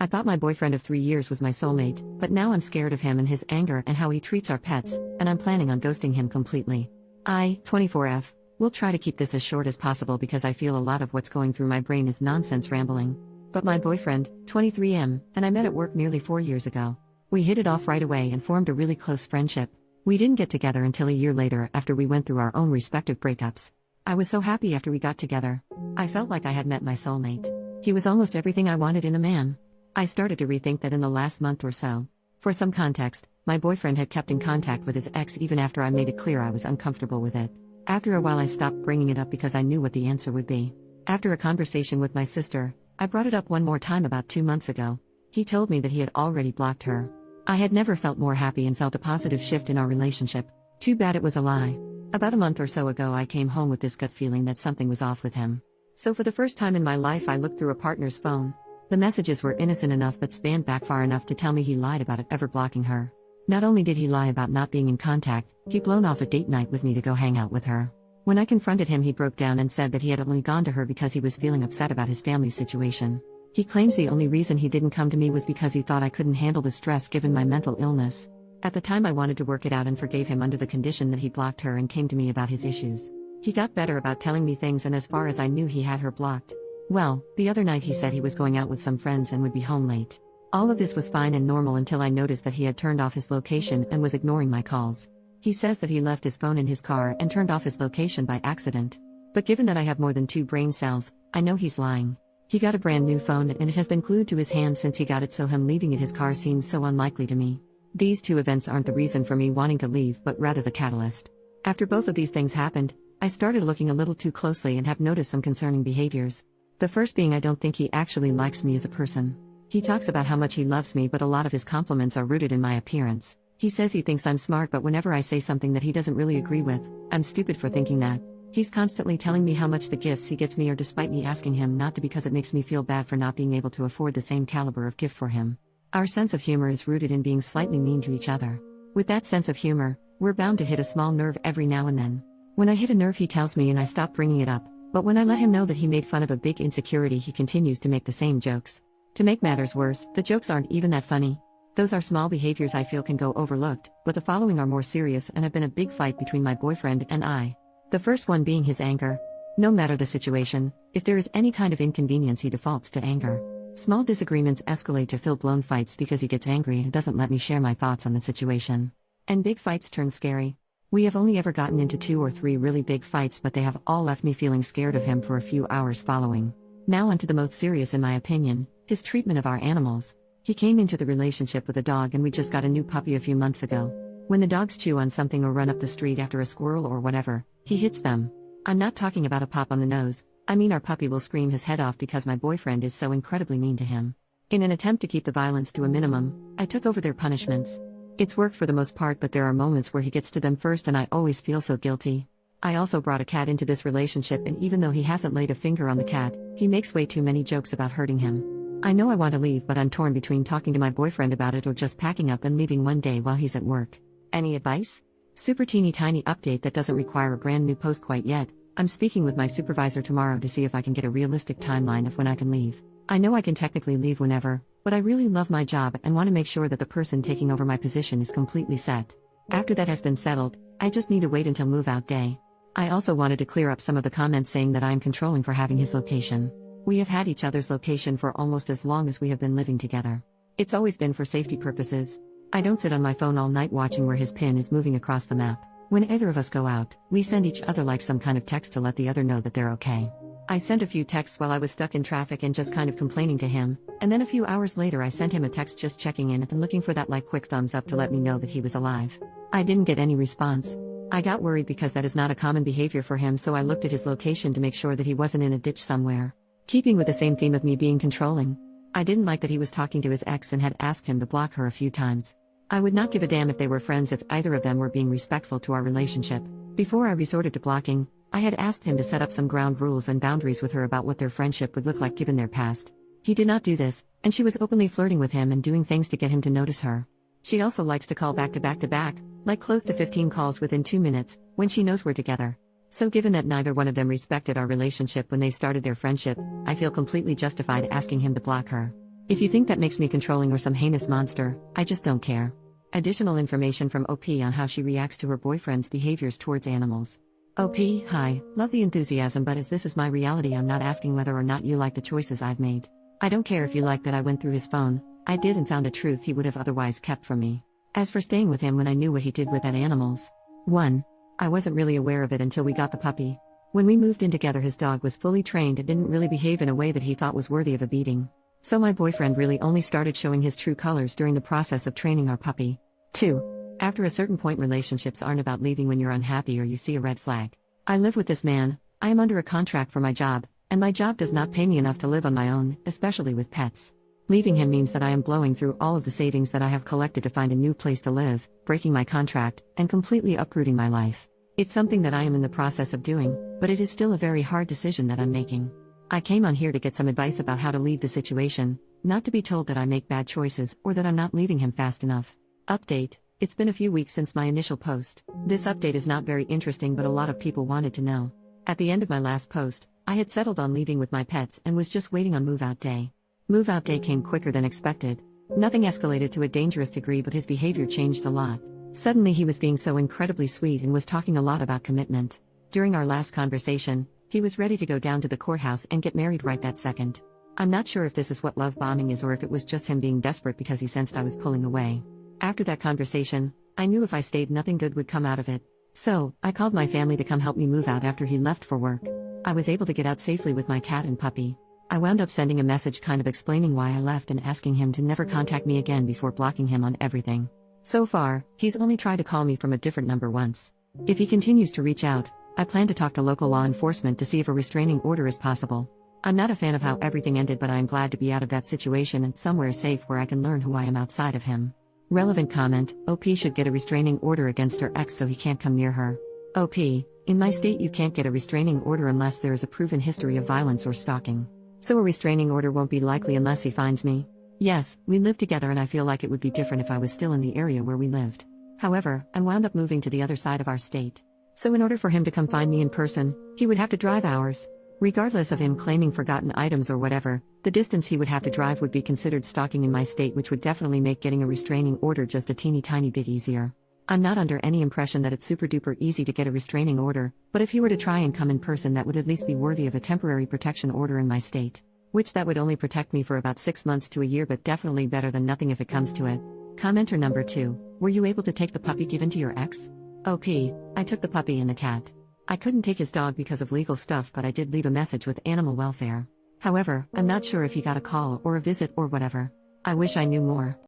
I thought my boyfriend of 3 years was my soulmate, but now I'm scared of him and his anger and how he treats our pets, and I'm planning on ghosting him completely. I, 24F, will try to keep this as short as possible because I feel a lot of what's going through my brain is nonsense rambling. But my boyfriend, 23M, and I met at work nearly 4 years ago. We hit it off right away and formed a really close friendship. We didn't get together until a year later after we went through our own respective breakups. I was so happy after we got together. I felt like I had met my soulmate. He was almost everything I wanted in a man. I started to rethink that in the last month or so. For some context, my boyfriend had kept in contact with his ex even after I made it clear I was uncomfortable with it. After a while I stopped bringing it up because I knew what the answer would be. After a conversation with my sister, I brought it up one more time about 2 months ago. He told me that he had already blocked her. I had never felt more happy and felt a positive shift in our relationship. Too bad it was a lie. About a month or so ago I came home with this gut feeling that something was off with him. So for the first time in my life I looked through a partner's phone. The messages were innocent enough but spanned back far enough to tell me he lied about it ever blocking her. Not only did he lie about not being in contact, he'd blown off a date night with me to go hang out with her. When I confronted him he broke down and said that he had only gone to her because he was feeling upset about his family's situation. He claims the only reason he didn't come to me was because he thought I couldn't handle the stress given my mental illness. At the time I wanted to work it out and forgave him under the condition that he blocked her and came to me about his issues. He got better about telling me things, and as far as I knew he had her blocked. Well, the other night he said he was going out with some friends and would be home late. All of this was fine and normal until I noticed that he had turned off his location and was ignoring my calls. He says that he left his phone in his car and turned off his location by accident. But given that I have more than 2 brain cells, I know he's lying. He got a brand new phone and it has been glued to his hand since he got it, so him leaving it his car seems so unlikely to me. These 2 events aren't the reason for me wanting to leave but rather the catalyst. After both of these things happened, I started looking a little too closely and have noticed some concerning behaviors. The first being I don't think he actually likes me as a person. He talks about how much he loves me, but a lot of his compliments are rooted in my appearance. He says he thinks I'm smart, but whenever I say something that he doesn't really agree with, I'm stupid for thinking that. He's constantly telling me how much the gifts he gets me are despite me asking him not to because it makes me feel bad for not being able to afford the same caliber of gift for him. Our sense of humor is rooted in being slightly mean to each other. With that sense of humor, we're bound to hit a small nerve every now and then. When I hit a nerve he tells me and I stop bringing it up, but when I let him know that he made fun of a big insecurity he continues to make the same jokes. To make matters worse, the jokes aren't even that funny. Those are small behaviors I feel can go overlooked, but the following are more serious and have been a big fight between my boyfriend and I. The first one being his anger. No matter the situation, if there is any kind of inconvenience he defaults to anger. Small disagreements escalate to full-blown fights because he gets angry and doesn't let me share my thoughts on the situation. And big fights turn scary. We have only ever gotten into 2 or 3 really big fights, but they have all left me feeling scared of him for a few hours following. Now onto the most serious in my opinion, his treatment of our animals. He came into the relationship with a dog and we just got a new puppy a few months ago. When the dogs chew on something or run up the street after a squirrel or whatever, he hits them. I'm not talking about a pop on the nose, I mean our puppy will scream his head off because my boyfriend is so incredibly mean to him. In an attempt to keep the violence to a minimum, I took over their punishments. It's worked for the most part, but there are moments where he gets to them first and I always feel so guilty. I also brought a cat into this relationship, and even though he hasn't laid a finger on the cat, he makes way too many jokes about hurting him. I know I want to leave, but I'm torn between talking to my boyfriend about it or just packing up and leaving one day while he's at work. Any advice? Super teeny tiny update that doesn't require a brand new post quite yet. I'm speaking with my supervisor tomorrow to see if I can get a realistic timeline of when I can leave. I know I can technically leave whenever, but I really love my job and want to make sure that the person taking over my position is completely set. After that has been settled, I just need to wait until move-out day. I also wanted to clear up some of the comments saying that I am controlling for having his location. We have had each other's location for almost as long as we have been living together. It's always been for safety purposes. I don't sit on my phone all night watching where his pin is moving across the map. When either of us go out, we send each other like some kind of text to let the other know that they're okay. I sent a few texts while I was stuck in traffic and just kind of complaining to him, and then a few hours later I sent him a text just checking in and looking for that like quick thumbs up to let me know that he was alive. I didn't get any response. I got worried because that is not a common behavior for him, so I looked at his location to make sure that he wasn't in a ditch somewhere. Keeping with the same theme of me being controlling. I didn't like that he was talking to his ex and had asked him to block her a few times. I would not give a damn if they were friends if either of them were being respectful to our relationship. Before I resorted to blocking, I had asked him to set up some ground rules and boundaries with her about what their friendship would look like given their past. He did not do this, and she was openly flirting with him and doing things to get him to notice her. She also likes to call back to back to back, like close to 15 calls within 2 minutes, when she knows we're together. So given that neither one of them respected our relationship when they started their friendship, I feel completely justified asking him to block her. If you think that makes me controlling or some heinous monster, I just don't care. Additional information from OP on how she reacts to her boyfriend's behaviors towards animals. OP, hi, love the enthusiasm, but as this is my reality, I'm not asking whether or not you like the choices I've made. I don't care if you like that I went through his phone. I did and found a truth he would have otherwise kept from me. As for staying with him when I knew what he did with that animals. 1. I wasn't really aware of it until we got the puppy. When we moved in together, his dog was fully trained and didn't really behave in a way that he thought was worthy of a beating. So my boyfriend really only started showing his true colors during the process of training our puppy. 2. After a certain point, relationships aren't about leaving when you're unhappy or you see a red flag. I live with this man, I am under a contract for my job, and my job does not pay me enough to live on my own, especially with pets. Leaving him means that I am blowing through all of the savings that I have collected to find a new place to live, breaking my contract, and completely uprooting my life. It's something that I am in the process of doing, but it is still a very hard decision that I'm making. I came on here to get some advice about how to leave the situation, not to be told that I make bad choices or that I'm not leaving him fast enough. Update: it's been a few weeks since my initial post. This update is not very interesting, but a lot of people wanted to know. At the end of my last post, I had settled on leaving with my pets and was just waiting on move-out day. Move-out day came quicker than expected. Nothing escalated to a dangerous degree, but his behavior changed a lot. Suddenly he was being so incredibly sweet and was talking a lot about commitment. During our last conversation, he was ready to go down to the courthouse and get married right that second. I'm not sure if this is what love bombing is or if it was just him being desperate because he sensed I was pulling away. After that conversation, I knew if I stayed, nothing good would come out of it. So, I called my family to come help me move out after he left for work. I was able to get out safely with my cat and puppy. I wound up sending a message kind of explaining why I left and asking him to never contact me again before blocking him on everything. So far, he's only tried to call me from a different number once. If he continues to reach out, I plan to talk to local law enforcement to see if a restraining order is possible. I'm not a fan of how everything ended, but I am glad to be out of that situation and somewhere safe where I can learn who I am outside of him. Relevant comment: OP should get a restraining order against her ex so he can't come near her. OP, in my state you can't get a restraining order unless there is a proven history of violence or stalking. So a restraining order won't be likely unless he finds me. Yes, we live together and I feel like it would be different if I was still in the area where we lived. However, I wound up moving to the other side of our state. So in order for him to come find me in person, he would have to drive hours. Regardless of him claiming forgotten items or whatever, the distance he would have to drive would be considered stalking in my state, which would definitely make getting a restraining order just a teeny tiny bit easier. I'm not under any impression that it's super duper easy to get a restraining order, but if he were to try and come in person, that would at least be worthy of a temporary protection order in my state. Which that would only protect me for about 6 months to a year, but definitely better than nothing if it comes to it. Commenter number 2, were you able to take the puppy given to your ex? OP, I took the puppy and the cat. I couldn't take his dog because of legal stuff, but I did leave a message with animal welfare. However, I'm not sure if he got a call or a visit or whatever. I wish I knew more.